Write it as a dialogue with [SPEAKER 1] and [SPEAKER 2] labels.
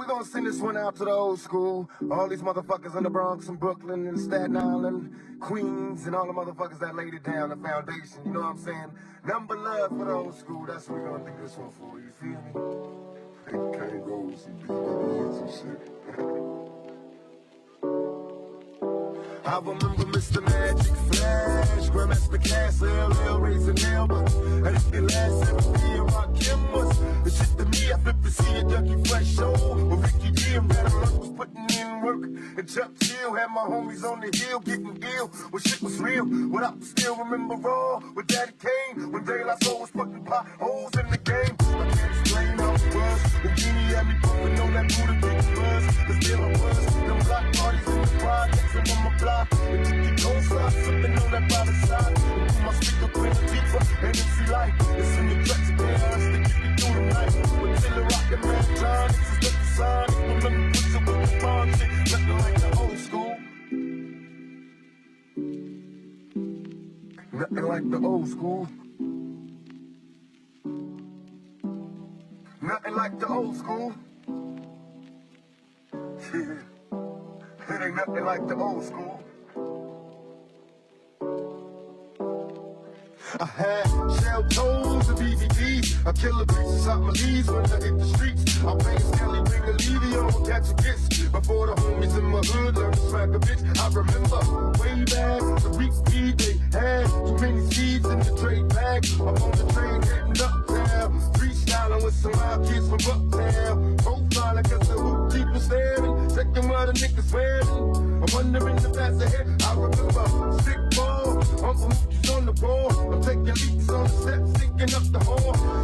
[SPEAKER 1] we gonna send this one out to the old school. All these motherfuckers in the Bronx and Brooklyn and Staten Island, Queens, and all the motherfuckers that laid it down, the foundation, you know what I'm saying? Number love for the old school, that's what we gonna do this one for, you feel me? Can't go with some BBs and shit. I remember Mr. Magic Flash, Grandmaster Castle, LL raising elbows. And if your last MP and Rakim was the shit to me, I flip to see a Ducky Fresh show. With Ricky D and Red Alert was putting in work. And Chuck Chill had my homies on the hill getting ill when shit was real. What I still remember raw with Daddy Kane when De La Soul was putting potholes in the game. I can't explain how it was. Houdini had me pumping on that Buddha big buzz. Cause there I was, them block parties in the projects and on my block. And took the cold slide, slipping on that private side. And put my speaker print deeper, and MC Light. It's in the tracks of us to get me through the night. With Taylor Rock and Marathon, this is the design. Remember, push it with the bomb shit, nothing like the old school. Nothing like the old school. Nothing like the old school. Yeah. It ain't nothing like the old school. I had shell toes and BBDs. I kill the bitches out my leaves when I hit the streets. I bang Skelly, bring a Levio, catch a kiss. Before the homies in my hood learned to smack a bitch. I remember way back, the week they had too many seeds in the trade bag. I'm on the train heading uptown, freestyling with some wild kids from Bucktown. Profiling cause the hoop keep staring, checking what a nigga's wearing. I'm wondering if that's ahead. I remember sick ball, Uncle Hoopie's on the ball. I'm taking leaks on the steps, sinking up the hall.